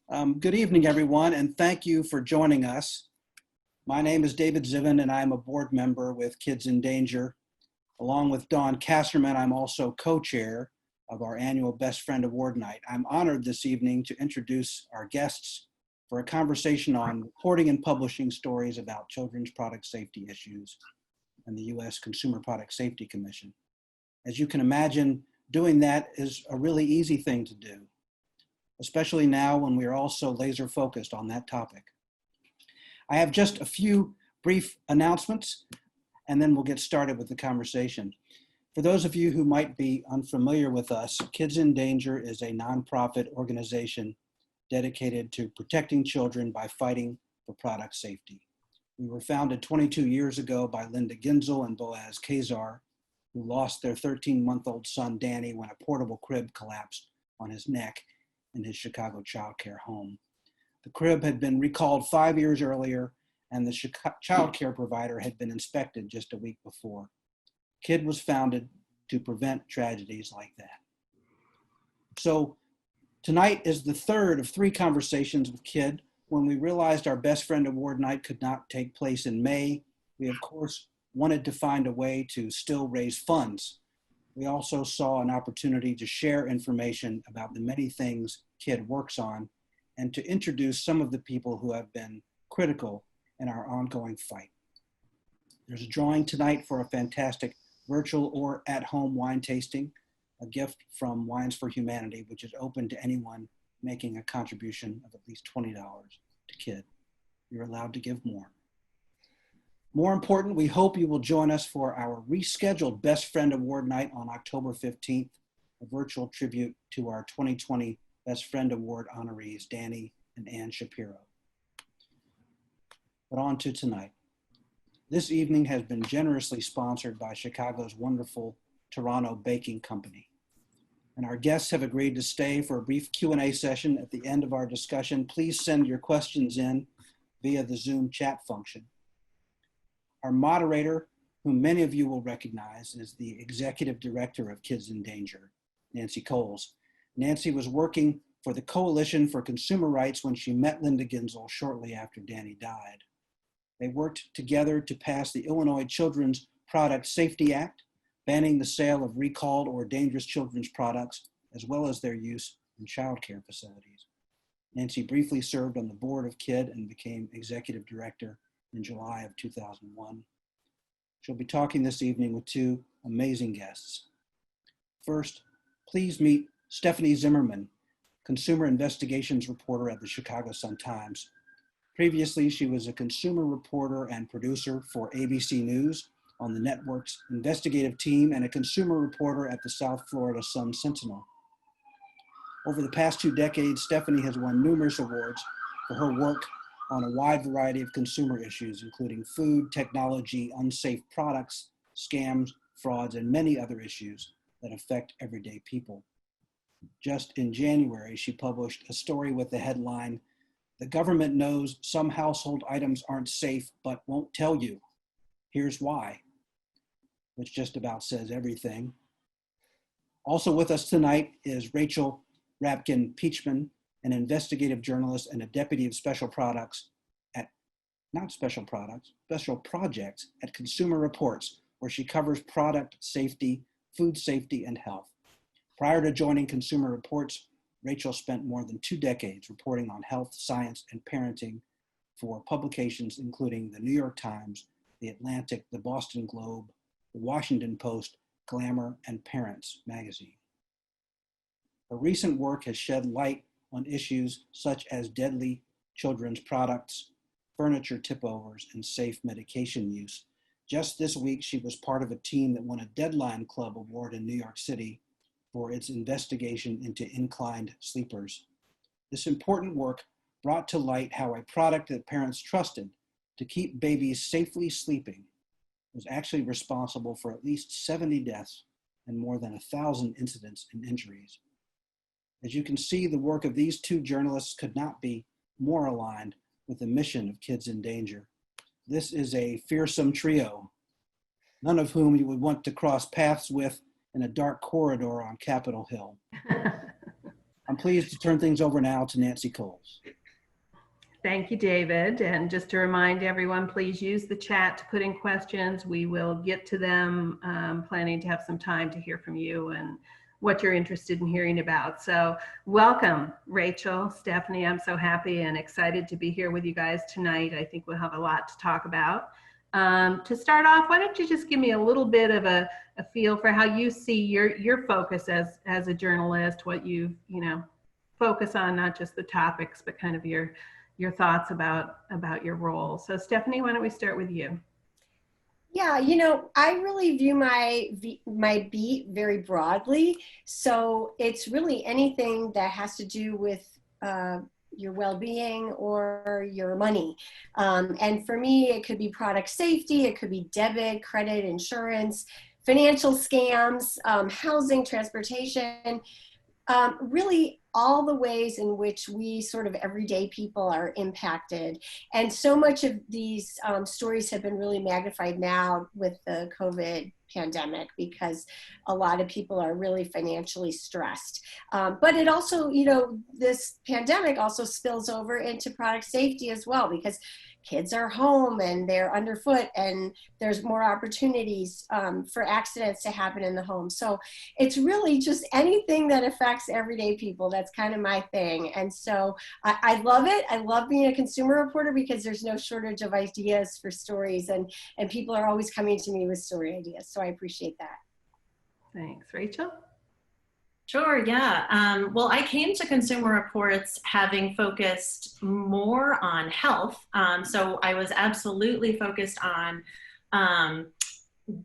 Good evening, everyone, and thank you for joining us. My name is David Zivin, and I'm a board member with Kids in Danger. Along with Dawn Kasserman, I'm also co-chair of our annual Best Friend Award Night. I'm honored this evening to introduce our guests for a conversation on reporting and publishing stories about children's product safety issues and the U.S. Consumer Product Safety Commission. As you can imagine, doing that is a really easy thing to do, especially now when we are all so laser focused on that topic. I have just a few brief announcements, and then we'll get started with the conversation. For those of you who might be unfamiliar with us, Kids in Danger is a nonprofit organization dedicated to protecting children by fighting for product safety. We were founded 22 years ago by Linda Ginzel and Boaz Kazar, who lost their 13-month-old son, Danny, when a portable crib collapsed on his neck in his Chicago child care home. The crib had been recalled 5 years earlier, and the child care provider had been inspected just a week before. KID was founded to prevent tragedies like that. So tonight is the third of 3 conversations with KID. When we realized our Best Friend Award Night could not take place in May, we of course wanted to find a way to still raise funds. We also saw an opportunity to share information about the many things KID works on and to introduce some of the people who have been critical in our ongoing fight. There's a drawing tonight for a fantastic virtual or at-home wine tasting, a gift from Wines for Humanity, which is open to anyone making a contribution of at least $20 to KID. You're allowed to give more. More important, we hope you will join us for our rescheduled Best Friend Award Night on October 15th, a virtual tribute to our 2020 Best Friend Award honorees, Danny and Ann Shapiro. But on to tonight. This evening has been generously sponsored by Chicago's wonderful Toronto Baking Company. And our guests have agreed to stay for a brief Q&A session at the end of our discussion. Please send your questions in via the Zoom chat function. Our moderator, whom many of you will recognize, is the Executive Director of Kids in Danger, Nancy Coles. Nancy was working for the Coalition for Consumer Rights when she met Linda Ginzel shortly after Danny died. They worked together to pass the Illinois Children's Product Safety Act, banning the sale of recalled or dangerous children's products, as well as their use in child care facilities. Nancy briefly served on the board of KID and became executive director in July of 2001. She'll be talking this evening with 2 amazing guests. First, please meet Stephanie Zimmerman, consumer investigations reporter at the Chicago Sun-Times. Previously, she was a consumer reporter and producer for ABC News on the network's investigative team and a consumer reporter at the South Florida Sun-Sentinel. Over the past 2 decades, Stephanie has won numerous awards for her work on a wide variety of consumer issues, including food, technology, unsafe products, scams, frauds, and many other issues that affect everyday people. Just in January, she published a story with the headline, "The government knows some household items aren't safe, but won't tell you. Here's why," which just about says everything. Also with us tonight is Rachel Rapkin-Peachman, an investigative journalist and a deputy of special projects at Consumer Reports, where she covers product safety, food safety, and health. Prior to joining Consumer Reports, Rachel spent more than 2 decades reporting on health, science, and parenting for publications including the New York Times, the Atlantic, the Boston Globe, the Washington Post, Glamour, and Parents magazine. Her recent work has shed light on issues such as deadly children's products, furniture tip-overs, and safe medication use. Just this week, she was part of a team that won a Deadline Club award in New York City for its investigation into inclined sleepers. This important work brought to light how a product that parents trusted to keep babies safely sleeping was actually responsible for at least 70 deaths and more than 1,000 incidents and injuries. As you can see, the work of these 2 journalists could not be more aligned with the mission of Kids in Danger. This is a fearsome trio, none of whom you would want to cross paths with in a dark corridor on Capitol Hill. I'm I'm pleased to turn things over now to Nancy Coles. Thank you, David. And just to remind everyone, please use the chat to put in questions. We will get to them, planning to have some time to hear from you and what you're interested in hearing about. So welcome, Rachel, Stephanie. I'm so happy and excited to be here with you guys tonight. I think we'll have a lot to talk about. To start off, why don't you just give me a little bit of a feel for how you see your focus as a journalist, what you focus on, not just the topics, but kind of your thoughts about your role. So Stephanie, why don't we start with you? Yeah, I really view my beat very broadly. So it's really anything that has to do with your well-being or your money. And for me, it could be product safety, it could be debit, credit, insurance, financial scams, housing, transportation, really all the ways in which we sort of everyday people are impacted. And so much of these stories have been really magnified now with the COVID pandemic because a lot of people are really financially stressed. But it also, this pandemic also spills over into product safety as well because kids are home and they're underfoot and there's more opportunities for accidents to happen in the home. So it's really just anything that affects everyday people. That's kind of my thing. And so I love it. I love being a consumer reporter because there's no shortage of ideas for stories and people are always coming to me with story ideas. So I appreciate that. Thanks. Rachel? Sure, yeah. Well, I came to Consumer Reports having focused more on health. So I was absolutely focused on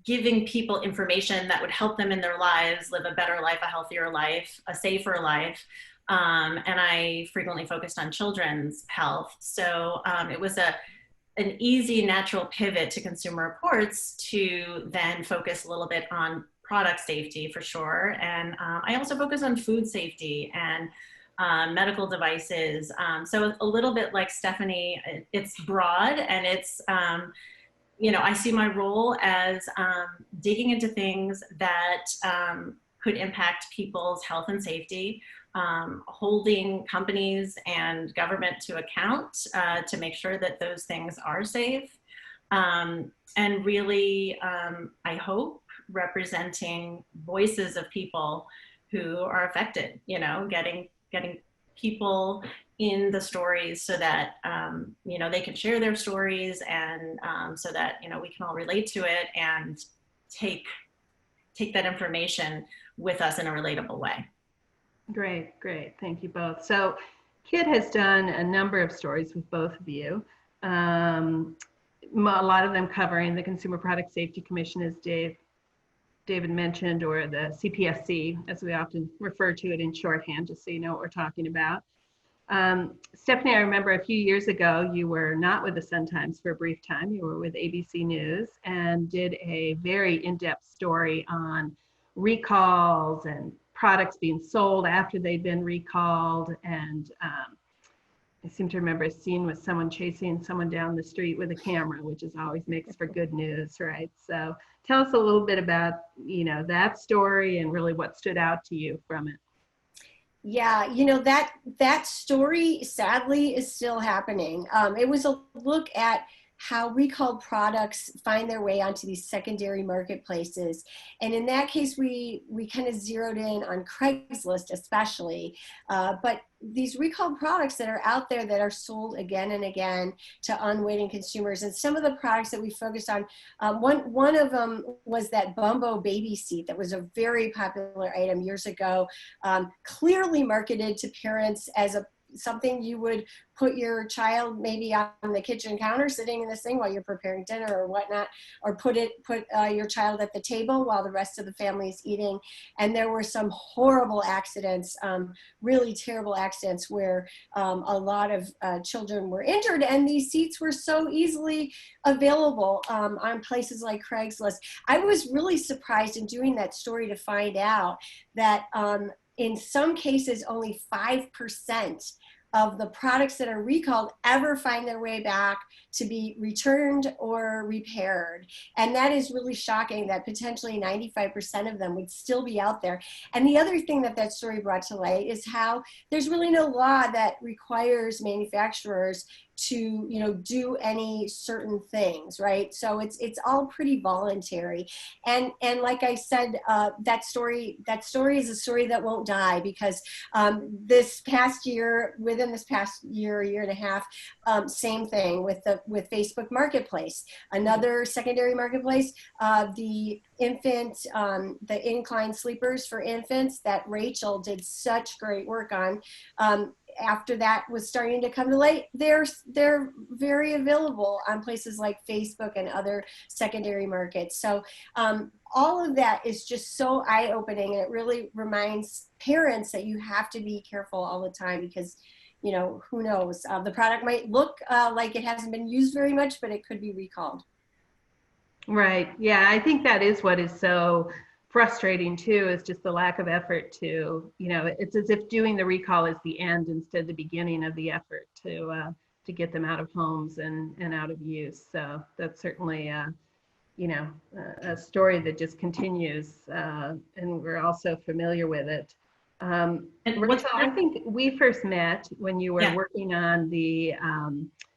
giving people information that would help them in their lives, live a better life, a healthier life, a safer life. And I frequently focused on children's health. So it was an easy, natural pivot to Consumer Reports to then focus a little bit on product safety for sure. And I also focus on food safety and medical devices. So a little bit like Stephanie, it's broad and it's, I see my role as digging into things that could impact people's health and safety, holding companies and government to account to make sure that those things are safe. And really, I hope, representing voices of people who are affected, getting people in the stories so that, they can share their stories and so that, we can all relate to it and take that information with us in a relatable way. Great. Thank you both. So Kit has done a number of stories with both of you. A lot of them covering the Consumer Product Safety Commission, as David mentioned, or the CPSC, as we often refer to it in shorthand, just so you know what we're talking about. Stephanie, I remember a few years ago, you were not with the Sun-Times for a brief time. You were with ABC News and did a very in-depth story on recalls and products being sold after they'd been recalled. And I seem to remember a scene with someone chasing someone down the street with a camera, which is always makes for good news, right? So tell us a little bit about, that story and really what stood out to you from it. Yeah, that story sadly is still happening. It was a look at how recalled products find their way onto these secondary marketplaces. And in that case, we kind of zeroed in on Craigslist especially, but these recalled products that are out there that are sold again and again to unwitting consumers. And some of the products that we focused on, one of them was that Bumbo baby seat that was a very popular item years ago, clearly marketed to parents as something you would put your child maybe on the kitchen counter sitting in this thing while you're preparing dinner or whatnot, or put your child at the table while the rest of the family is eating. And there were some horrible accidents, really terrible accidents where a lot of children were injured, and these seats were so easily available on places like Craigslist. I was really surprised in doing that story to find out that in some cases only 5% of the products that are recalled ever find their way back to be returned or repaired. And that is really shocking that potentially 95% of them would still be out there. And the other thing that that story brought to light is how there's really no law that requires manufacturers to, you know, do any certain things, right? So it's all pretty voluntary. And like I said, that story is a story that won't die, because this past year, within this past year and a half, same thing with Facebook Marketplace, another secondary marketplace, the the incline sleepers for infants that Rachel did such great work on. After that was starting to come to light, they're very available on places like Facebook and other secondary markets. So all of that is just so eye-opening, and it really reminds parents that you have to be careful all the time, because, you know, who knows? The product might look like it hasn't been used very much, but it could be recalled. Right. Yeah, I think that is what is so frustrating too, is just the lack of effort to, you know, it's as if doing the recall is the end instead of the beginning of the effort to get them out of homes and out of use. So that's certainly you know, a story that just continues, and we're also familiar with it. And Rachel, I think we first met when you were working on the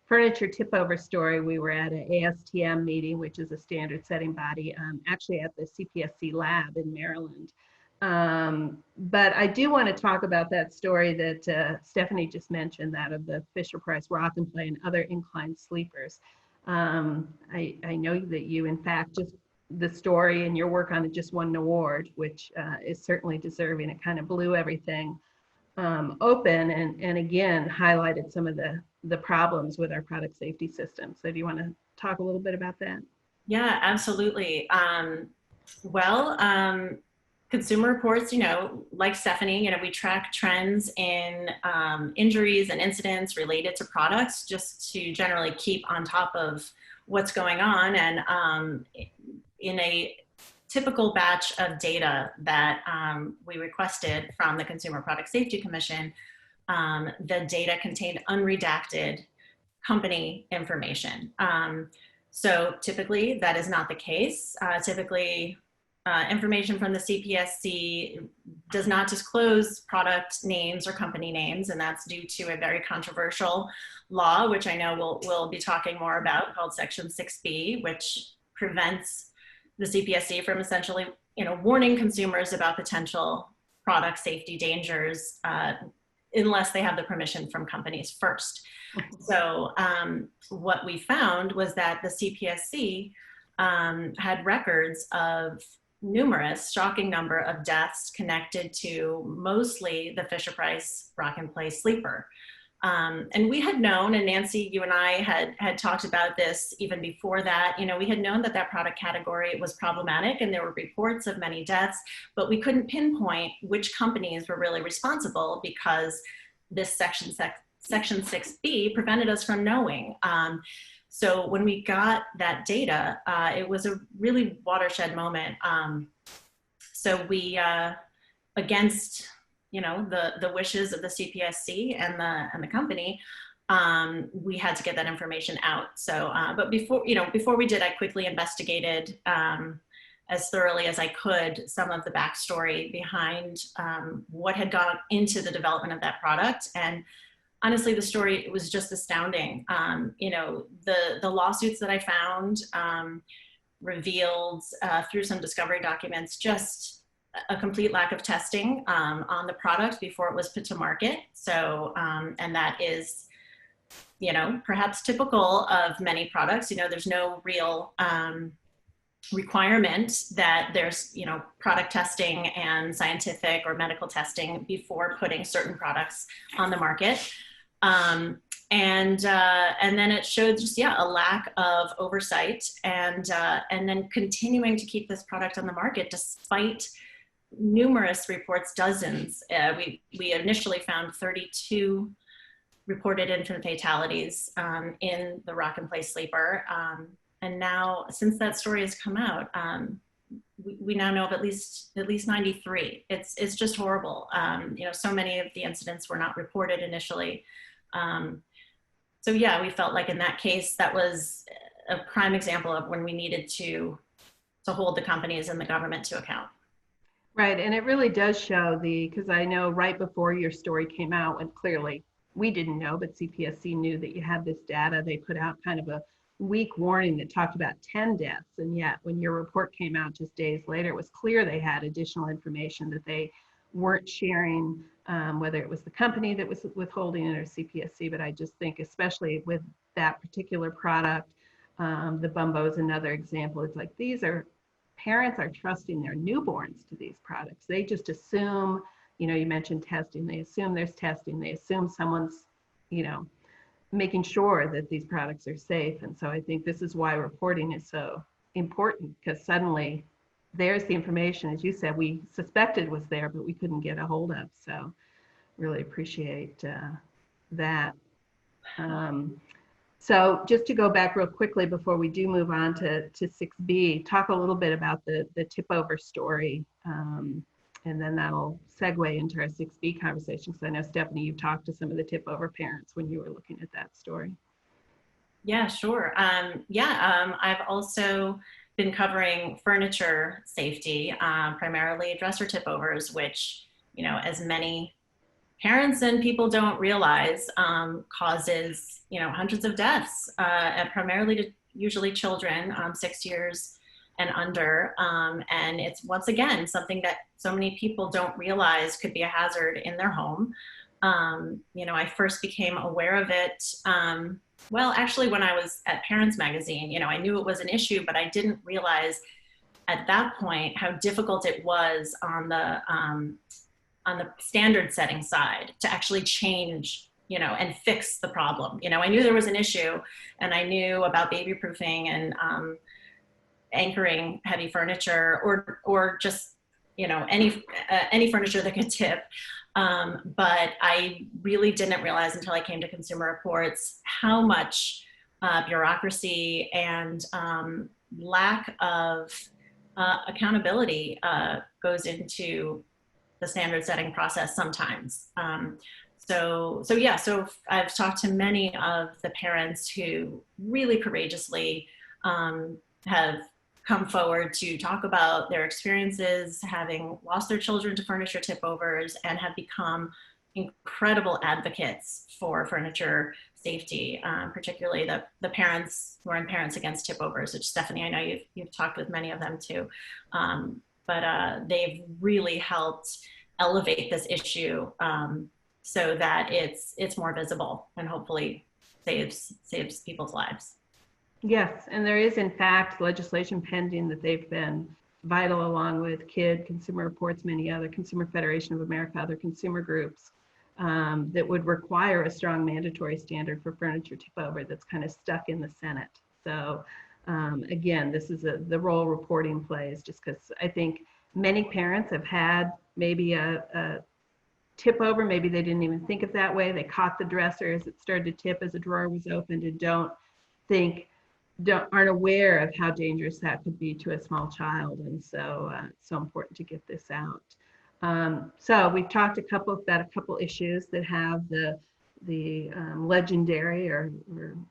furniture tip-over story. We were at an ASTM meeting, which is a standard setting body, actually at the CPSC lab in Maryland. But I do want to talk about that story that Stephanie just mentioned, that of the Fisher-Price Rock and Play and other inclined sleepers. I know that you, in fact, just the story and your work on it just won an award, which is certainly deserving. It kind of blew everything open and again highlighted some of the problems with our product safety system. So do you want to talk a little bit about that? Yeah, absolutely. Consumer Reports, you know, like Stephanie, you know, we track trends in injuries and incidents related to products, just to generally keep on top of what's going on. And in a typical batch of data that we requested from the Consumer Product Safety Commission, the data contained unredacted company information. So typically that is not the case. Typically information from the CPSC does not disclose product names or company names, and that's due to a very controversial law, which I know we'll be talking more about, called Section 6B, which prevents the CPSC from essentially, you know, warning consumers about potential product safety dangers unless they have the permission from companies first. So what we found was that the CPSC had records of numerous, shocking number of deaths connected to mostly the Fisher-Price Rock and Play sleeper. And we had known, and Nancy, you and I had talked about this even before that, you know, we had known that that product category was problematic and there were reports of many deaths, but we couldn't pinpoint which companies were really responsible because this Section 6B prevented us from knowing. So when we got that data, it was a really watershed moment. So we, against, you know, the wishes of the CPSC and the company, we had to get that information out. So, but before we did, I quickly investigated as thoroughly as I could some of the backstory behind what had gone into the development of that product. And honestly, the story, it was just astounding. You know, the lawsuits that I found revealed through some discovery documents just a complete lack of testing on the product before it was put to market. So, and that is, you know, perhaps typical of many products. You know, there's no real requirement that there's, you know, product testing and scientific or medical testing before putting certain products on the market. And then it showed just, a lack of oversight and then continuing to keep this product on the market despite numerous reports, dozens. We initially found 32 reported infant fatalities in the Rock and Play sleeper. And now, since that story has come out, we now know of at least 93. It's just horrible. So many of the incidents were not reported initially. So yeah, we felt like in that case, that was a prime example of when we needed to hold the companies and the government to account. Right, and it really does show because I know right before your story came out, and clearly we didn't know, but CPSC knew that you had this data. They put out kind of a weak warning that talked about 10 deaths, and yet when your report came out just days later, it was clear they had additional information that they weren't sharing, whether it was the company that was withholding it or CPSC. But I just think, especially with that particular product, the Bumbo is another example. It's like parents are trusting their newborns to these products. They just assume, you mentioned testing. They assume there's testing. They assume someone's, making sure that these products are safe. And so I think this is why reporting is so important, because suddenly there's the information, as you said, we suspected was there, but we couldn't get a hold of. So really appreciate that. So just to go back real quickly before we do move on to 6B, talk a little bit about the tip over story, and then that'll segue into our 6B conversation, because I know, Stephanie, you talked to some of the tip over parents when you were looking at that story. Yeah, sure. I've also been covering furniture safety, primarily dresser tip overs, which, as many parents and people don't realize, causes, hundreds of deaths, and primarily to usually children, 6 years and under. And it's, once again, something that so many people don't realize could be a hazard in their home. I first became aware of it, actually when I was at Parents Magazine. I knew it was an issue, but I didn't realize at that point how difficult it was on the standard setting side to actually change, and fix the problem. I knew there was an issue, and I knew about baby proofing and anchoring heavy furniture, or just, any furniture that could tip. But I really didn't realize until I came to Consumer Reports how much bureaucracy and lack of accountability goes into the standard setting process sometimes. So I've talked to many of the parents who really courageously have come forward to talk about their experiences having lost their children to furniture tip overs, and have become incredible advocates for furniture safety, particularly the parents who are in Parents Against Tip Overs, which, Stephanie, I know you've talked with many of them too. But they've really helped elevate this issue, so that it's more visible and hopefully saves people's lives. Yes, and there is in fact legislation pending that they've been vital, along with KID, Consumer Reports, many other, Consumer Federation of America, other consumer groups, that would require a strong mandatory standard for furniture tip over that's kind of stuck in the Senate. So again, this is the role reporting plays, just because I think many parents have had maybe a tip over, maybe they didn't even think of that way. They caught the dresser as it started to tip as a drawer was opened, and aren't aware of how dangerous that could be to a small child. And so it's so important to get this out. So we've talked about a couple issues that have the legendary or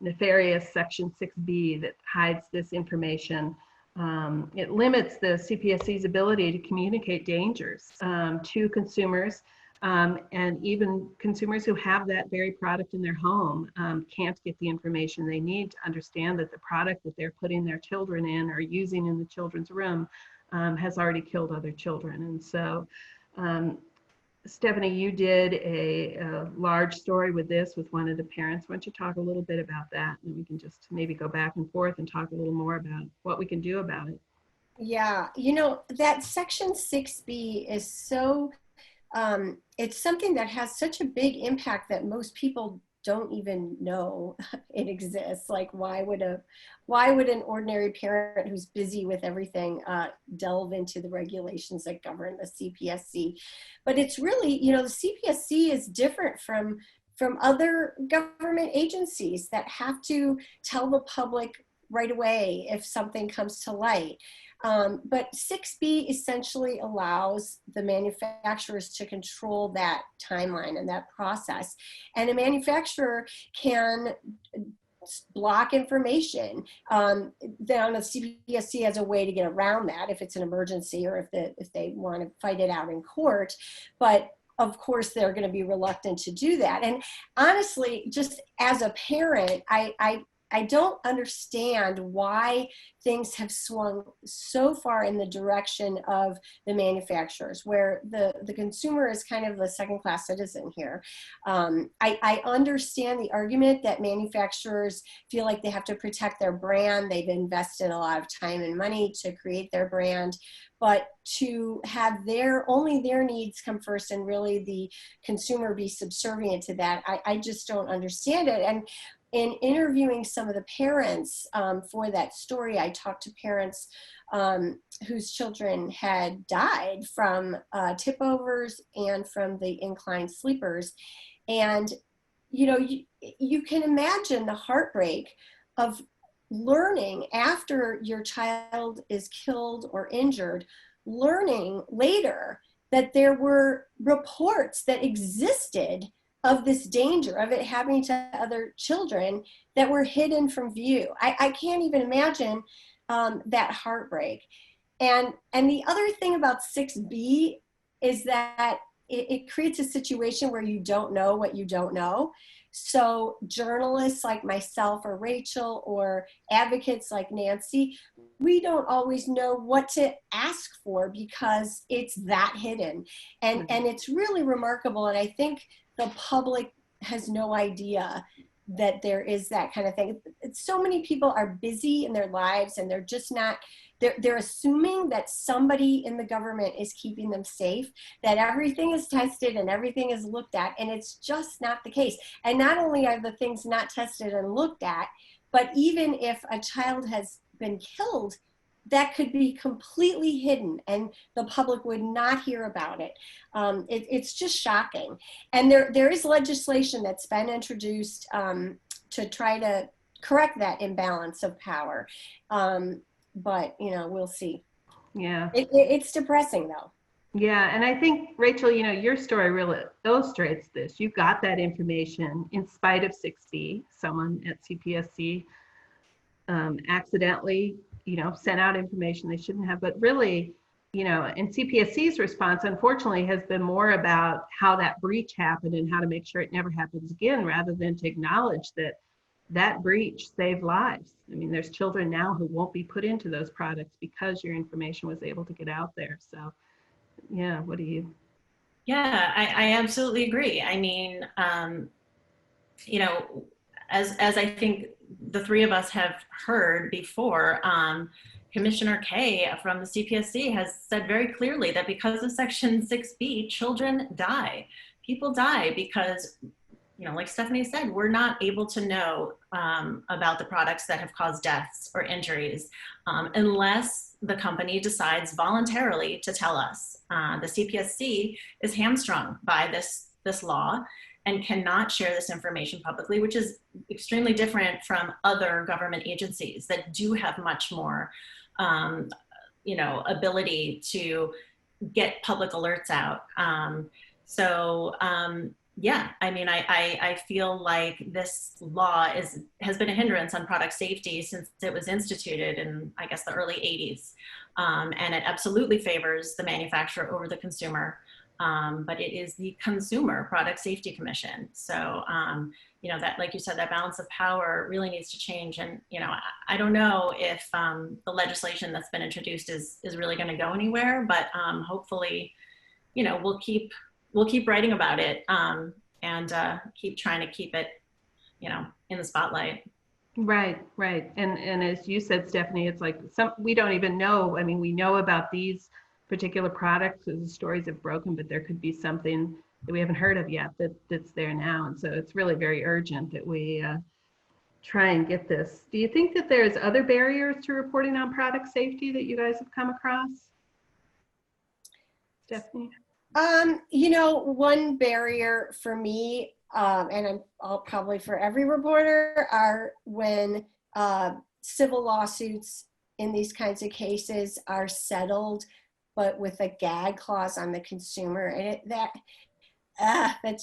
nefarious Section 6B that hides this information. It limits the CPSC's ability to communicate dangers to consumers, and even consumers who have that very product in their home can't get the information they need to understand that the product that they're putting their children in or using in the children's room has already killed other children. And so, Stephanie, you did a large story with one of the parents. Why don't you talk a little bit about that, and we can just maybe go back and forth and talk a little more about what we can do about it. Yeah, that Section 6B is so, it's something that has such a big impact that most people don't even know it exists. Like, why would an ordinary parent who's busy with everything delve into the regulations that govern the CPSC? But it's really, the CPSC is different from other government agencies that have to tell the public right away if something comes to light. But 6B essentially allows the manufacturers to control that timeline and that process. And a manufacturer can block information. Then the CPSC has a way to get around that if it's an emergency or if they want to fight it out in court. But of course, they're going to be reluctant to do that. And honestly, just as a parent, I don't understand why things have swung so far in the direction of the manufacturers, where the consumer is kind of a second-class citizen here. I understand the argument that manufacturers feel like they have to protect their brand. They've invested a lot of time and money to create their brand, but to have only their needs come first and really the consumer be subservient to that, I just don't understand it. And in interviewing some of the parents for that story, I talked to parents whose children had died from tip overs and from the inclined sleepers. And, you know, you can imagine the heartbreak of learning after your child is killed or injured, learning later that there were reports that existed of this danger of it happening to other children that were hidden from view. I can't even imagine that heartbreak. And the other thing about 6B is that it creates a situation where you don't know what you don't know. So journalists like myself or Rachel or advocates like Nancy, we don't always know what to ask for because it's that hidden. And it's really remarkable. And I think the public has no idea that there is that kind of thing. So many people are busy in their lives and they're just not, they're assuming that somebody in the government is keeping them safe, that everything is tested and everything is looked at, and it's just not the case. And not only are the things not tested and looked at, but even if a child has been killed, that could be completely hidden and the public would not hear about it. It's just shocking. And there is legislation that's been introduced to try to correct that imbalance of power. But, you know, we'll see. Yeah. It's depressing though. Yeah, and I think, Rachel, you know, your story really illustrates this. You got that information in spite of 6B. Someone at CPSC accidentally, you know, sent out information they shouldn't have. But really, you know, and CPSC's response, unfortunately, has been more about how that breach happened and how to make sure it never happens again, rather than to acknowledge that that breach saved lives. I mean, there's children now who won't be put into those products because your information was able to get out there. So, yeah, what do you? Yeah, I absolutely agree. I mean, you know, as I think the three of us have heard before, Commissioner Kay from the CPSC has said very clearly that because of Section 6B, children die. People die because, you know, like Stephanie said, we're not able to know about the products that have caused deaths or injuries unless the company decides voluntarily to tell us. The CPSC is hamstrung by this law and cannot share this information publicly, which is extremely different from other government agencies that do have much more, you know, ability to get public alerts out. Yeah, I mean, I feel like this law has been a hindrance on product safety since it was instituted in, I guess, the early 80s. And it absolutely favors the manufacturer over the consumer. But it is the Consumer Product Safety Commission. So, you know, that, like you said, that balance of power really needs to change. And, you know, I don't know if the legislation that's been introduced is really going to go anywhere, but hopefully, you know, we'll keep writing about it and keep trying to keep it, you know, in the spotlight. Right. And as you said, Stephanie, it's like we don't even know. I mean, we know about these particular products because the stories have broken, but there could be something that we haven't heard of yet that's there now. And so it's really very urgent that we try and get this. Do you think that there's other barriers to reporting on product safety that you guys have come across? Stephanie? You know, one barrier for me, and I'll probably for every reporter, are when civil lawsuits in these kinds of cases are settled, but with a gag clause on the consumer. And that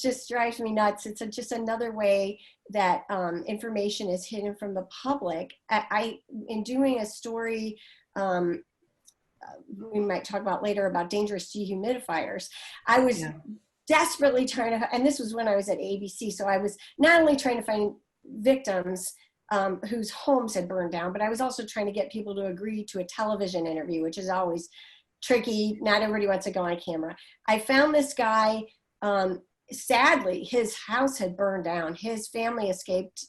just drives me nuts. It's just another way that information is hidden from the public. In doing a story, we might talk about later about dangerous dehumidifiers, I was desperately trying to, and this was when I was at ABC, so I was not only trying to find victims whose homes had burned down, but I was also trying to get people to agree to a television interview, which is always tricky. Not everybody wants to go on camera. I found this guy, sadly, his house had burned down. His family escaped,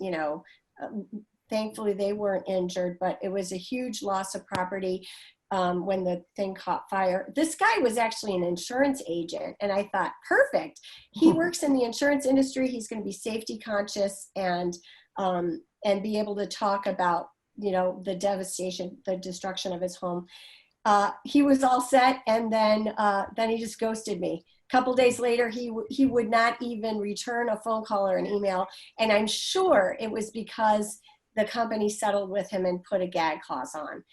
thankfully they weren't injured, but it was a huge loss of property when the thing caught fire. This guy was actually an insurance agent, and I thought, perfect. He works in the insurance industry. He's going to be safety conscious and be able to talk about, the devastation, the destruction of his home. He was all set, and then he just ghosted me. A couple days later, he would not even return a phone call or an email, and I'm sure it was because the company settled with him and put a gag clause on.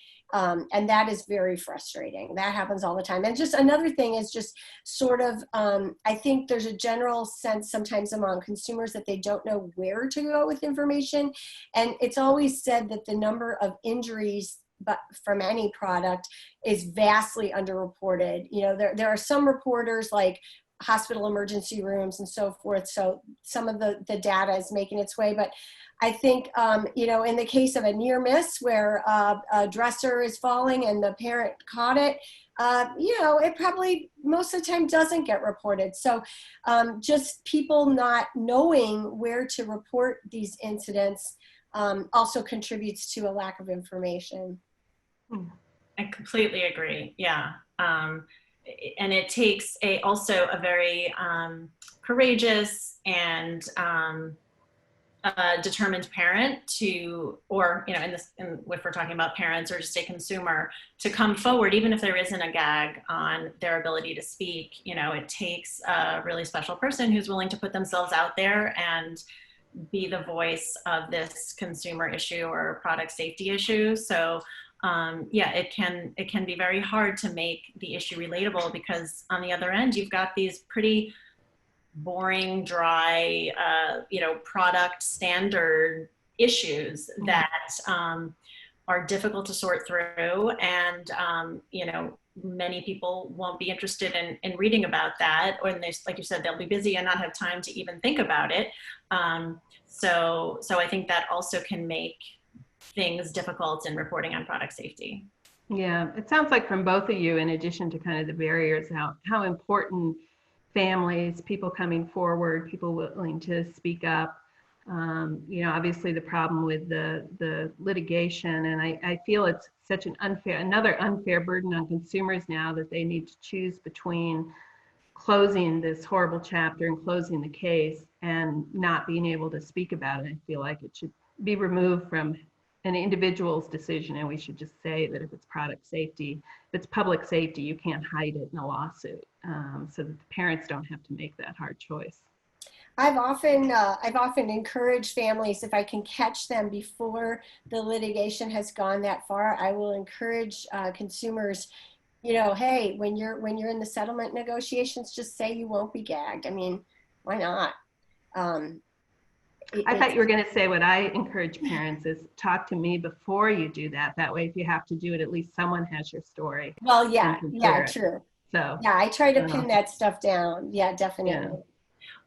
And that is very frustrating. That happens all the time. And just another thing is just sort of, I think there's a general sense sometimes among consumers that they don't know where to go with information. And it's always said that the number of injuries from any product is vastly underreported. There are some reporters like hospital emergency rooms and so forth. So some of the data is making its way, but I think, in the case of a near miss where a dresser is falling and the parent caught it, it probably most of the time doesn't get reported. So just people not knowing where to report these incidents also contributes to a lack of information. I completely agree. Yeah. And it takes also a very courageous and determined parent if we're talking about parents or just a consumer, to come forward, even if there isn't a gag on their ability to speak. It takes a really special person who's willing to put themselves out there and be the voice of this consumer issue or product safety issue. So it can be very hard to make the issue relatable, because on the other end, you've got these pretty boring, dry, product standard issues that are difficult to sort through. And, many people won't be interested in reading about that. Or like you said, they'll be busy and not have time to even think about it. So I think that also can make things difficult in reporting on product safety. Yeah, it sounds like from both of you, in addition to kind of the barriers, how important families, people coming forward, people willing to speak up. Obviously the problem with the litigation, and I feel it's such another unfair burden on consumers now that they need to choose between closing this horrible chapter and closing the case and not being able to speak about it. I feel like it should be removed from an individual's decision, and we should just say that if it's product safety, if it's public safety, you can't hide it in a lawsuit, so that the parents don't have to make that hard choice. I've often encouraged families, if I can catch them before the litigation has gone that far, I will encourage consumers, hey, when you're in the settlement negotiations, just say you won't be gagged. I mean, why not? I thought you were going to say what I encourage parents is talk to me before you do that. That way, if you have to do it, at least someone has your story. Well, yeah, true. So yeah, I try to pin that stuff down. Yeah, definitely. Yeah.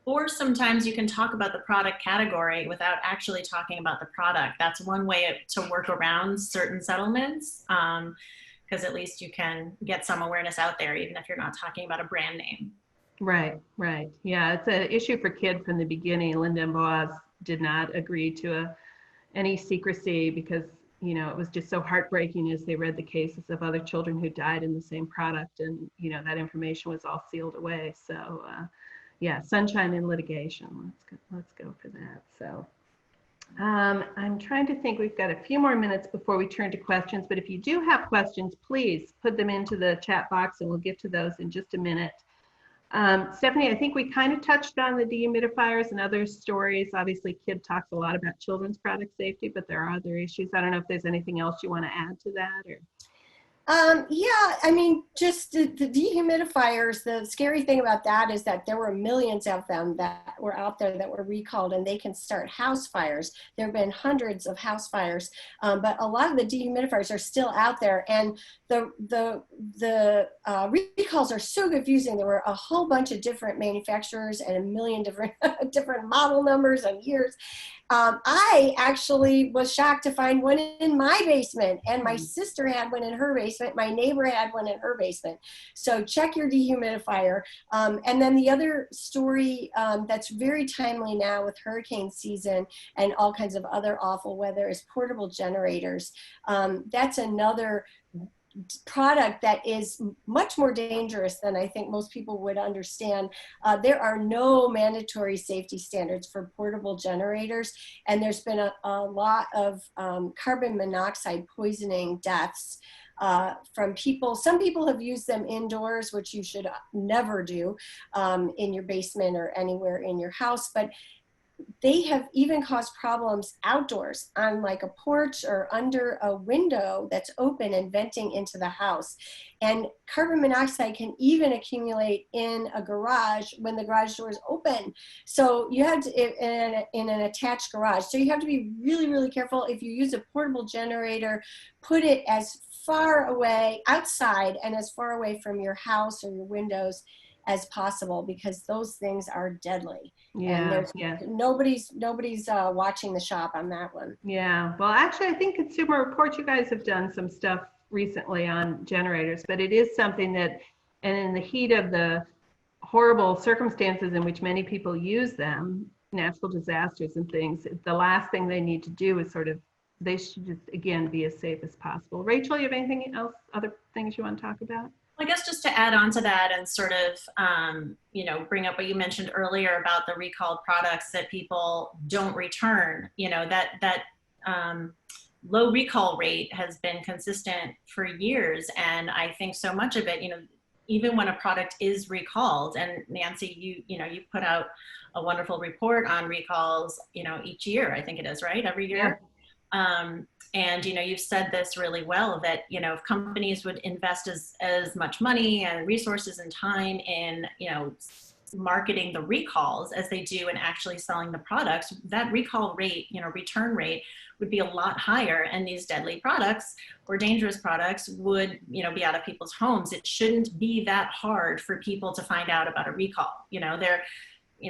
Or sometimes you can talk about the product category without actually talking about the product. That's one way to work around certain settlements, because at least you can get some awareness out there, even if you're not talking about a brand name. Right. Yeah, it's an issue for Kid from the beginning. Linda and Boaz did not agree to any secrecy because, it was just so heartbreaking as they read the cases of other children who died in the same product, and, that information was all sealed away. So, sunshine in litigation. Let's go for that. So I'm trying to think, we've got a few more minutes before we turn to questions, but if you do have questions, please put them into the chat box and we'll get to those in just a minute. Stephanie, I think we kind of touched on the dehumidifiers and other stories. Obviously, Kid talks a lot about children's product safety, but there are other issues. I don't know if there's anything else you want to add to that, or. Yeah, I mean, just the dehumidifiers, the scary thing about that is that there were millions of them that were out there that were recalled, and they can start house fires. There have been hundreds of house fires, but a lot of the dehumidifiers are still out there, and the recalls are so confusing. There were a whole bunch of different manufacturers and a million different different model numbers and years. I actually was shocked to find one in my basement, and my sister had one in her basement. My neighbor had one in her basement. So check your dehumidifier. And then the other story that's very timely now with hurricane season and all kinds of other awful weather is portable generators. That's another product that is much more dangerous than I think most people would understand. There are no mandatory safety standards for portable generators, and there's been a lot of carbon monoxide poisoning deaths from people. Some people have used them indoors, which you should never do in your basement or anywhere in your house, but they have even caused problems outdoors on like a porch or under a window that's open and venting into the house. And carbon monoxide can even accumulate in a garage when the garage door is open. So you have to, in an attached garage. So you have to be really, really careful. If you use a portable generator, put it as far away outside and as far away from your house or your windows as possible, because those things are deadly. Yeah, and nobody's watching the shop on that one. Yeah, well, actually, I think Consumer Reports, you guys have done some stuff recently on generators, but it is something that, and in the heat of the horrible circumstances in which many people use them, natural disasters and things, the last thing they need to do is they should just, again, be as safe as possible. Rachel, you have anything else, other things you want to talk about? I guess just to add on to that and sort of, bring up what you mentioned earlier about the recalled products that people don't return, that low recall rate has been consistent for years. And I think so much of it, even when a product is recalled, and Nancy, you put out a wonderful report on recalls, each year, I think it is, right? Every year. Yeah. And, you've said this really well, that, if companies would invest as much money and resources and time in, marketing the recalls as they do in actually selling the products, that recall rate, return rate would be a lot higher. And these deadly products or dangerous products would, be out of people's homes. It shouldn't be that hard for people to find out about a recall.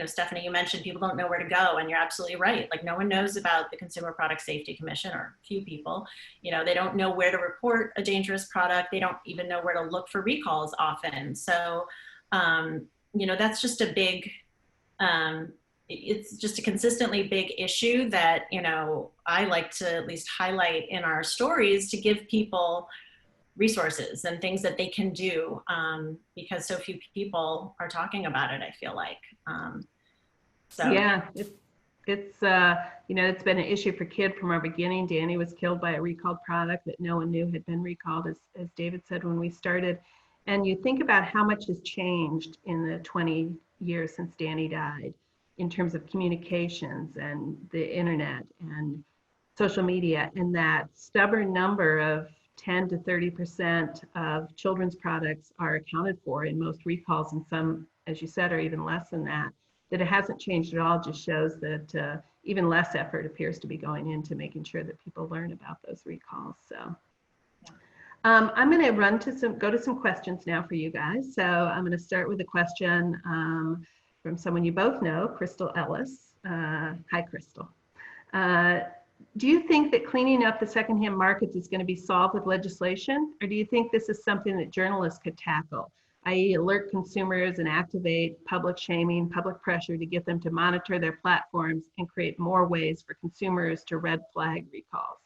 Stephanie, you mentioned people don't know where to go, and you're absolutely right. Like, no one knows about the Consumer Product Safety Commission, or few people. They don't know where to report a dangerous product. They don't even know where to look for recalls often. So, that's just a big, it's just a consistently big issue that, I like to at least highlight in our stories to give people resources and things that they can do, because so few people are talking about it, I feel like. Yeah, it's been an issue for Kid from our beginning. Danny was killed by a recalled product that no one knew had been recalled, as David said when we started. And you think about how much has changed in the 20 years since Danny died in terms of communications and the internet and social media, and that stubborn number of 10 to 30% of children's products are accounted for in most recalls, and some, as you said, are even less than that. That it hasn't changed at all just shows that even less effort appears to be going into making sure that people learn about those recalls. So I'm going to go to some questions now for you guys. So I'm going to start with a question from someone you both know, Crystal Ellis. Hi, Crystal. Do you think that cleaning up the secondhand markets is going to be solved with legislation, or do you think this is something that journalists could tackle, i.e. alert consumers and activate public shaming, public pressure to get them to monitor their platforms and create more ways for consumers to red flag recalls?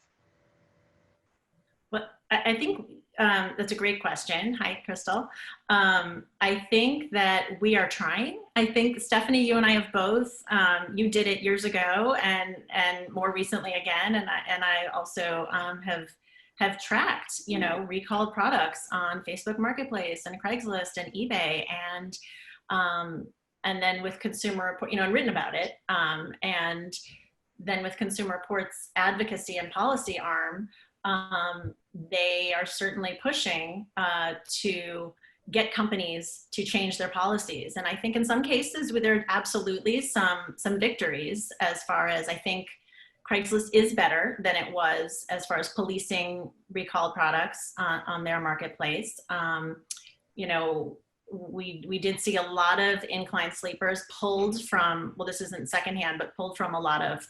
Well, I think that's a great question. Hi, Crystal. I think that we are trying. I think, Stephanie, you and I have both. You did it years ago, and more recently again. And I also have tracked, recalled products on Facebook Marketplace and Craigslist and eBay. And And then with Consumer Report, and written about it. And then with Consumer Reports advocacy and policy arm, they are certainly pushing to get companies to change their policies. And I think in some cases there are absolutely some victories, as far as I think Craigslist is better than it was as far as policing recalled products on their marketplace. We did see a lot of inclined sleepers pulled from, well, this isn't secondhand, but pulled from a lot of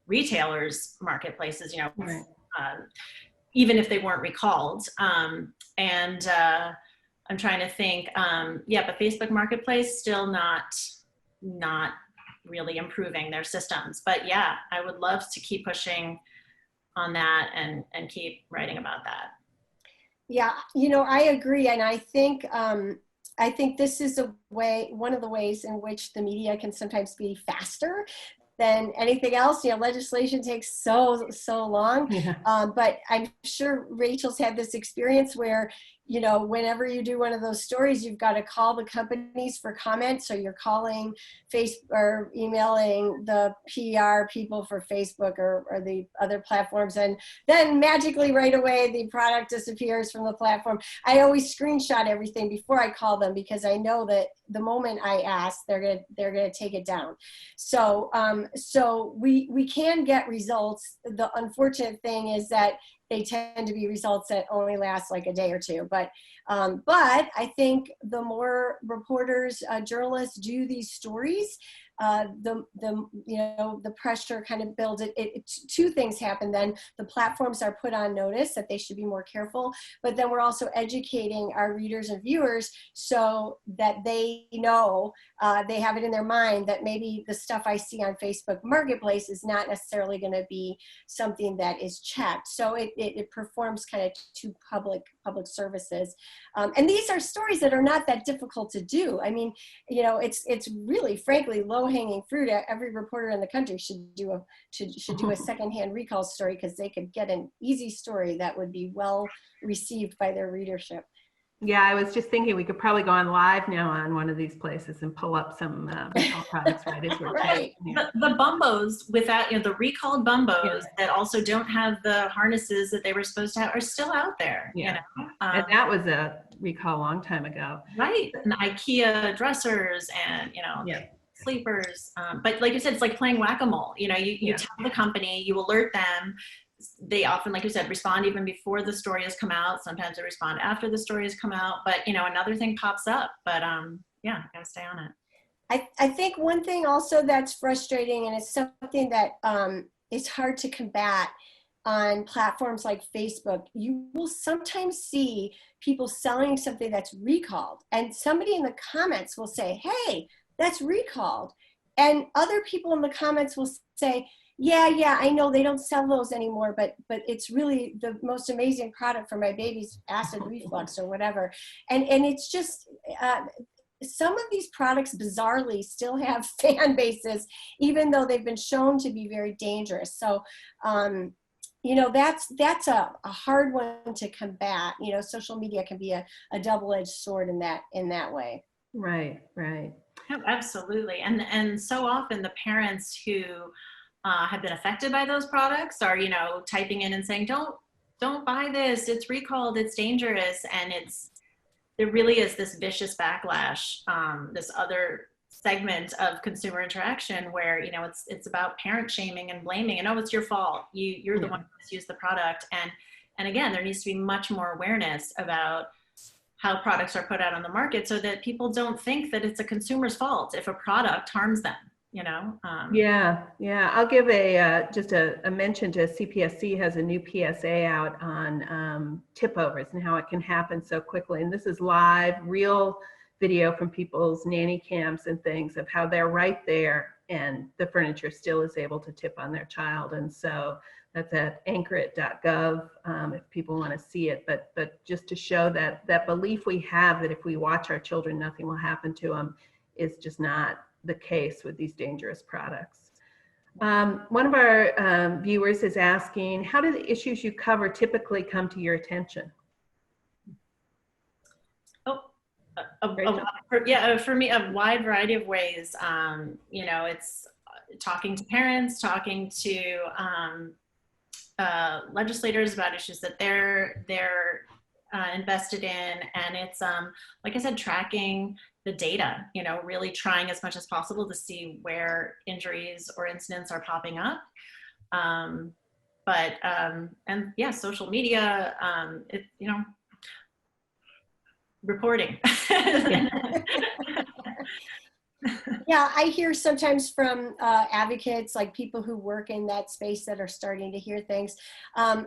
retailers' marketplaces, Right. even if they weren't recalled. I'm trying to think, but Facebook Marketplace still not really improving their systems. But yeah, I would love to keep pushing on that and keep writing about that. Yeah, I agree. And I think this is one of the ways in which the media can sometimes be faster than anything else. Legislation takes so long. Yeah. But I'm sure Rachel's had this experience where, whenever you do one of those stories, you've got to call the companies for comment. So you're calling Facebook or emailing the PR people for Facebook or the other platforms. And then magically right away, the product disappears from the platform. I always screenshot everything before I call them, because I know that the moment I ask, they're gonna take it down. So we can get results. The unfortunate thing is that they tend to be results that only last like a day or two. But I think the more reporters, journalists do these stories, the pressure kind of builds. Two things happen then. The platforms are put on notice that they should be more careful, but then we're also educating our readers and viewers so that they know, they have it in their mind that maybe the stuff I see on Facebook Marketplace is not necessarily going to be something that is checked. So it performs kind of two public services. And these are stories that are not that difficult to do. I mean, it's really, frankly, low-hanging fruit. Every reporter in the country should do a secondhand recall story, because they could get an easy story that would be well received by their readership. Yeah, I was just thinking we could probably go on live now on one of these places and pull up some recall products right as we're Right. The Bumbos without, the recalled Bumbos that also don't have the harnesses that they were supposed to have are still out there. Yeah. And that was a recall a long time ago. Right. And IKEA dressers and, sleepers. But like you said, it's like playing whack-a-mole. You tell the company, you alert them. They often, like you said, respond even before the story has come out. Sometimes they respond after the story has come out. But, another thing pops up. But, gotta stay on it. I think one thing also that's frustrating, and it's something that is hard to combat on platforms like Facebook, you will sometimes see people selling something that's recalled, and somebody in the comments will say, hey, that's recalled. And other people in the comments will say, yeah, I know they don't sell those anymore, but it's really the most amazing product for my baby's acid reflux or whatever. And it's just, some of these products bizarrely still have fan bases, even though they've been shown to be very dangerous. So, that's a hard one to combat. Social media can be a double-edged sword in that way. Right. Oh, absolutely. And so often the parents who have been affected by those products are, typing in and saying, don't buy this, it's recalled, it's dangerous. And there really is this vicious backlash, this other segment of consumer interaction where, it's about parent shaming and blaming, and it's your fault. You're the one who misused the product. And again, there needs to be much more awareness about how products are put out on the market, so that people don't think that it's a consumer's fault if a product harms them. Yeah. I'll give just a mention to CPSC has a new PSA out on tip overs and how it can happen so quickly. And this is live, real video from people's nanny cams and things of how they're right there and the furniture still is able to tip on their child. And so that's at anchorit.gov if people want to see it. But just to show that belief we have that if we watch our children, nothing will happen to them is just not the case with these dangerous products. One of our viewers is asking, how do the issues you cover typically come to your attention? Rachel? For me, a wide variety of ways. You know, it's talking to parents, talking to legislators about issues that they're invested in, and it's like I said, tracking the data. You know, really trying as much as possible to see where injuries or incidents are popping up. And yeah, social media. You know, reporting. Yeah, I hear sometimes from advocates, like people who work in that space that are starting to hear things. How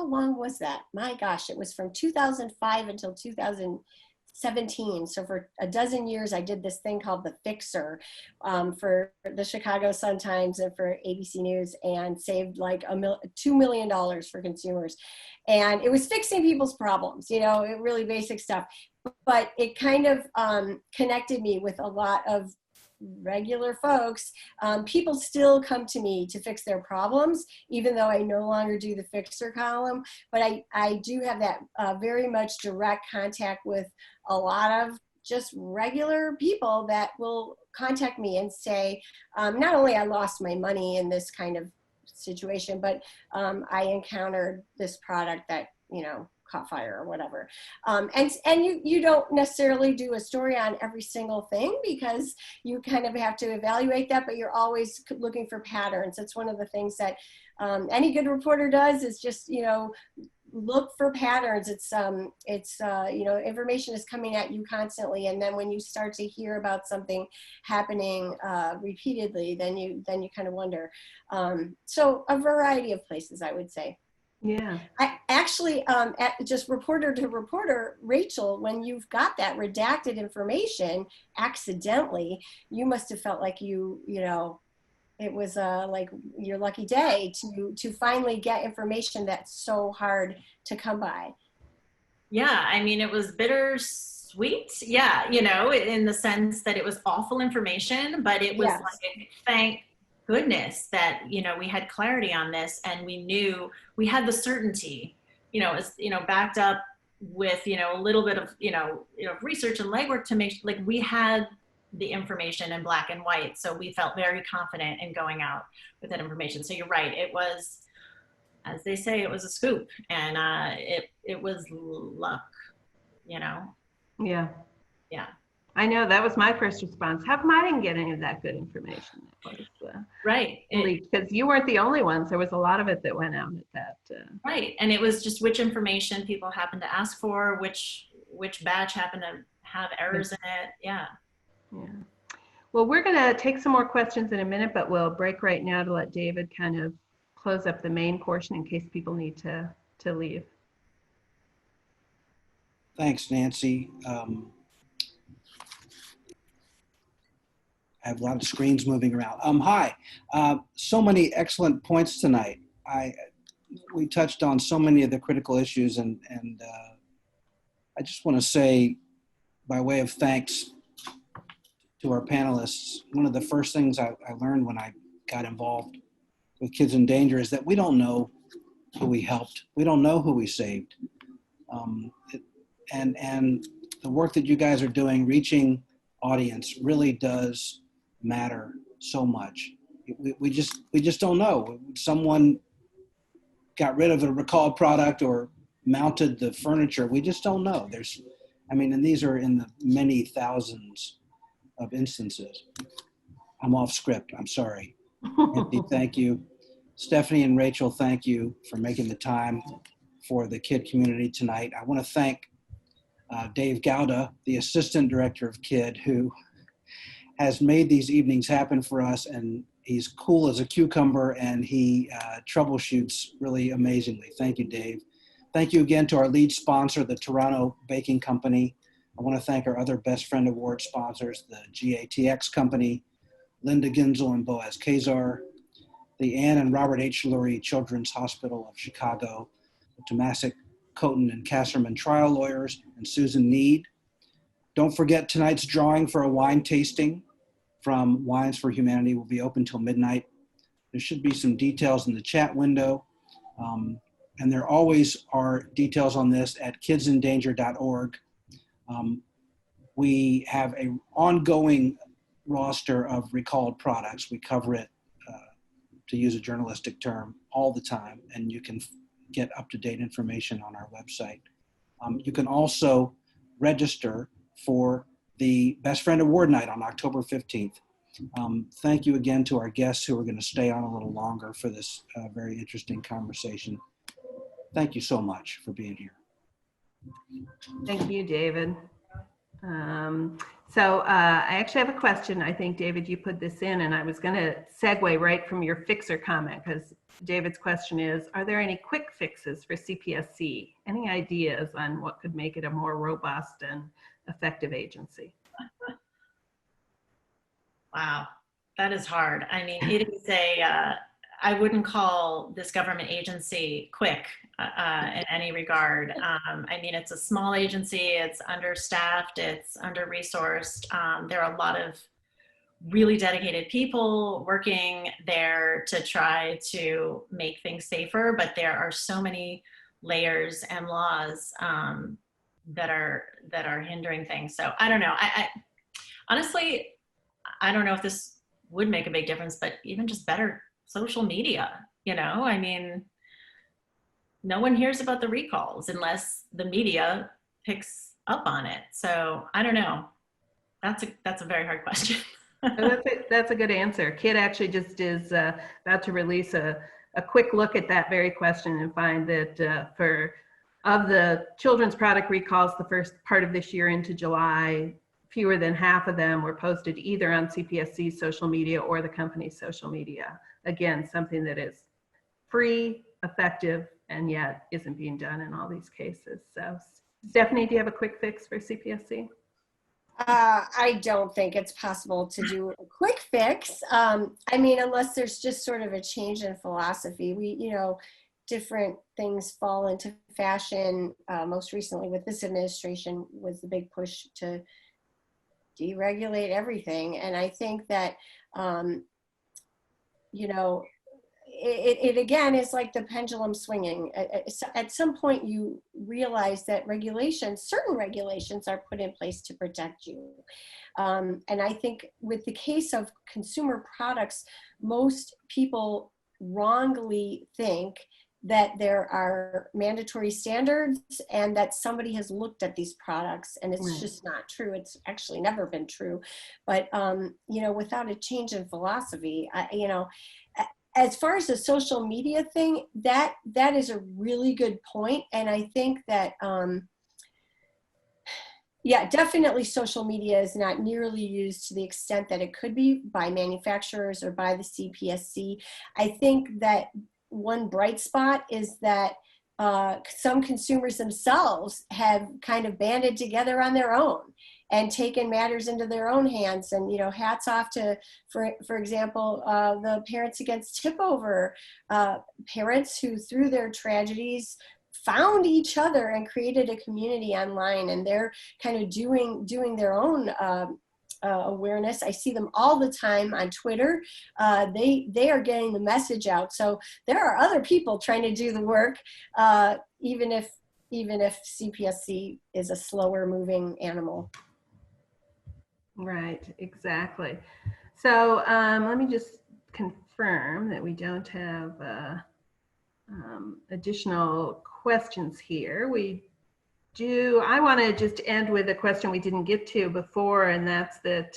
long was that? My gosh, it was from 2005 until 2017. So for a dozen years, I did this thing called The Fixer for the Chicago Sun-Times and for ABC News, and saved like $2 million for consumers. And it was fixing people's problems, you know, really basic stuff. But it kind of connected me with a lot of regular folks. People still come to me to fix their problems, even though I no longer do the Fixer column. But I do have that very much direct contact with a lot of just regular people that will contact me and say, not only I lost my money in this kind of situation, but I encountered this product that, you know, caught fire or whatever. And you don't necessarily do a story on every single thing, because you kind of have to evaluate that, but you're always looking for patterns. That's one of the things that any good reporter does, is just, you know, look for patterns. It's you know, information is coming at you constantly, and then when you start to hear about something happening repeatedly, then you kind of wonder. So a variety of places, I would say. Yeah. I actually, just reporter to reporter, Rachel, when you've got that redacted information accidentally, you must have felt like you know, it was like your lucky day to finally get information that's so hard to come by. Yeah, I mean, it was bittersweet. Yeah, you know, in the sense that it was awful information, but it was Yes. like, thank goodness that, you know, we had clarity on this, and we knew we had the certainty, you know, as, you know, backed up with, you know, a little bit of, you know, research and legwork to make, like, we had the information in black and white. So we felt very confident in going out with that information. So you're right. It was, as they say, it was a scoop, and it was luck, you know? Yeah. Yeah. I know, that was my first response. How come I didn't get any of that good information that was Right. leaked? Because you weren't the only ones. There was a lot of it that went out at that. Right. And it was just which information people happened to ask for, which batch happened to have errors in it. Yeah. Yeah. Well, we're going to take some more questions in a minute, but we'll break right now to let David kind of close up the main portion in case people need to leave. Thanks, Nancy. I have a lot of screens moving around. Hi, so many excellent points tonight. We touched on so many of the critical issues, and I just want to say, by way of thanks to our panelists, one of the first things I learned when I got involved with Kids in Danger is that we don't know who we helped. We don't know who we saved. And the work that you guys are doing, reaching audience, really does matter so much. We just don't know. Someone got rid of a recalled product or mounted the furniture. We just don't know. And these are in the many thousands of instances. I'm off script. I'm sorry. Anthony, thank you. Stephanie and Rachel, thank you for making the time for the KID community tonight. I want to thank Dave Gouda, the Assistant Director of KID, who has made these evenings happen for us, and he's cool as a cucumber, and he troubleshoots really amazingly. Thank you, Dave. Thank you again to our lead sponsor, the Toronto Baking Company. I want to thank our other Best Friend Award sponsors, the GATX Company, Linda Ginzel and Boaz Kazar, the Ann and Robert H. Lurie Children's Hospital of Chicago, the Tomasic, Coton, and Kasserman trial lawyers, and Susan Need. Don't forget tonight's drawing for a wine tasting from Wines for Humanity will be open till midnight. There should be some details in the chat window. and there always are details on this at kidsindanger.org. We have an ongoing roster of recalled products. We cover it, to use a journalistic term, all the time, and you can get up-to-date information on our website. You can also register for the Best Friend Award Night on October 15th. Thank you again to our guests who are going to stay on a little longer for this very interesting conversation. Thank you so much for being here. Thank you, David. I actually have a question. I think, David, you put this in, and I was going to segue right from your fixer comment, because David's question is, are there any quick fixes for CPSC? Any ideas on what could make it a more robust and effective agency? Wow, that is hard. I mean, it is I wouldn't call this government agency quick in any regard. I mean, it's a small agency, it's understaffed, it's under-resourced. There are a lot of really dedicated people working there to try to make things safer, but there are so many layers and laws that are hindering things. So I don't know. I honestly, I don't know if this would make a big difference, but even just better social media, you know, I mean, no one hears about the recalls unless the media picks up on it. So I don't know. That's a very hard question. That's a good answer. Kit actually just is about to release a quick look at that very question and find that of the children's product recalls, the first part of this year into July, fewer than half of them were posted either on CPSC's social media or the company's social media. Again, something that is free, effective, and yet isn't being done in all these cases. So, Stephanie, do you have a quick fix for CPSC? I don't think it's possible to do a quick fix. I mean, unless there's just sort of a change in philosophy. Different things fall into fashion. Most recently with this administration was the big push to deregulate everything. And I think that, it again is like the pendulum swinging. At some point you realize that certain regulations are put in place to protect you. And I think with the case of consumer products, most people wrongly think that there are mandatory standards and that somebody has looked at these products, and it's just not true. It's actually never been true. But, without a change in philosophy, as far as the social media thing, that is a really good point. And I think that, definitely social media is not nearly used to the extent that it could be by manufacturers or by the CPSC. I think that one bright spot is that some consumers themselves have kind of banded together on their own and taken matters into their own hands. And, hats off to, for example, the Parents Against Tip Over, parents who through their tragedies found each other and created a community online, and they're kind of doing their own awareness. I see them all the time on Twitter. They are getting the message out. So there are other people trying to do the work, even if CPSC is a slower moving animal. Right, exactly. So let me just confirm that we don't have additional questions here. I want to just end with a question we didn't get to before, and that's that,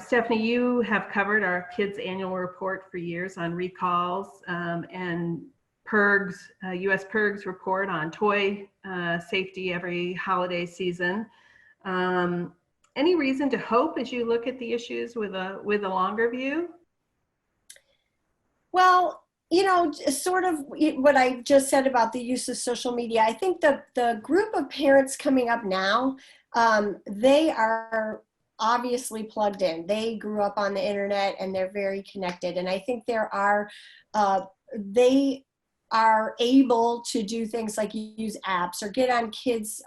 Stephanie, you have covered our kids' annual report for years on recalls, and PIRG's, U.S. PIRG's report on toy safety every holiday season. Any reason to hope as you look at the issues with a longer view? Well, sort of what I just said about the use of social media, I think the group of parents coming up now, they are obviously plugged in. They grew up on the internet and they're very connected. And I think they are able to do things like use apps or get on kids'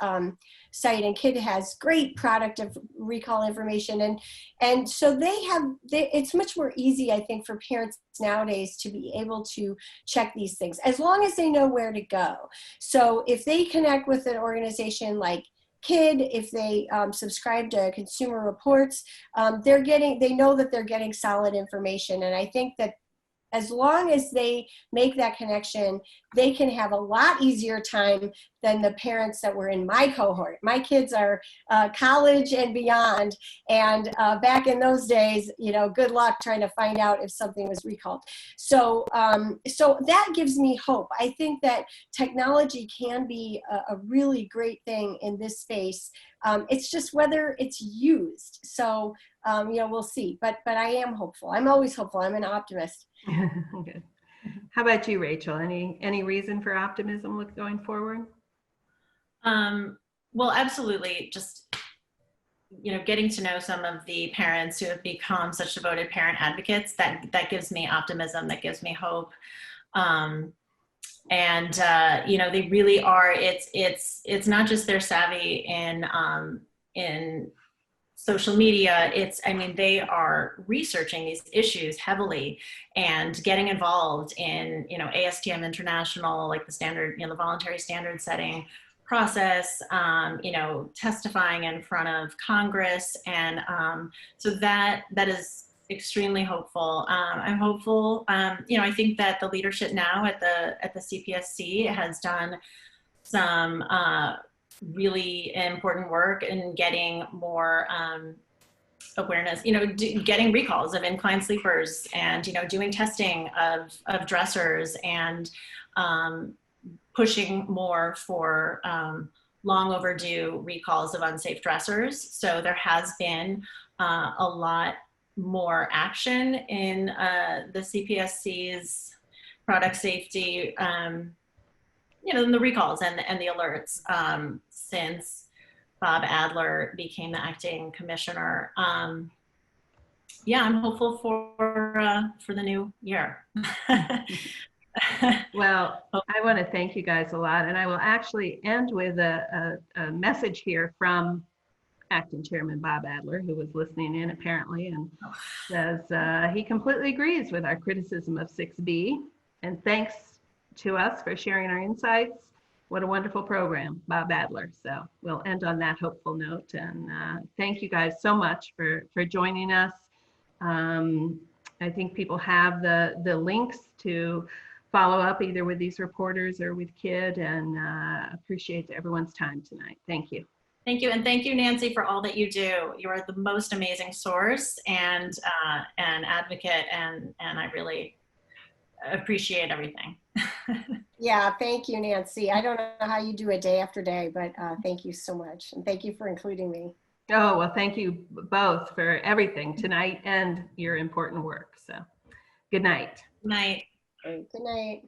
site, and Kid has great product of recall information, and so it's much more easy, I think, for parents nowadays to be able to check these things as long as they know where to go. So if they connect with an organization like Kid, if they subscribe to Consumer Reports, they know that they're getting solid information. And I think that as long as they make that connection, they can have a lot easier time than the parents that were in my cohort. My kids are college and beyond, and back in those days, good luck trying to find out if something was recalled. So that gives me hope. I think that technology can be a really great thing in this space. It's just whether it's used. So we'll see. But I am hopeful. I'm always hopeful. I'm an optimist. Good. How about you, Rachel? Any reason for optimism going forward? Well, absolutely. Just, getting to know some of the parents who have become such devoted parent advocates, that gives me optimism, that gives me hope. They really are, it's not just they're savvy in social media. They are researching these issues heavily and getting involved in, ASTM International, like the standard, the voluntary standard setting process, testifying in front of Congress. And so that is extremely hopeful. I'm hopeful. I think that the leadership now at the CPSC has done some really important work in getting more awareness, getting recalls of inclined sleepers, and doing testing of dressers, and pushing more for long overdue recalls of unsafe dressers. So there has been a lot more action in the CPSC's product safety, in the recalls and the alerts since Bob Adler became the acting commissioner. I'm hopeful for the new year. Well, I want to thank you guys a lot, and I will actually end with a message here from Acting Chairman Bob Adler, who was listening in apparently, and says he completely agrees with our criticism of 6B, and thanks to us for sharing our insights. What a wonderful program, Bob Adler. So we'll end on that hopeful note, and thank you guys so much for joining us. I think people have the links to follow up either with these reporters or with Kid, and appreciate everyone's time tonight. Thank you. Thank you. And thank you, Nancy, for all that you do. You are the most amazing source and advocate, and I really appreciate everything. Yeah, thank you, Nancy. I don't know how you do it day after day, but thank you so much. And thank you for including me. Oh, well, thank you both for everything tonight and your important work. So good night. Good night. Good night.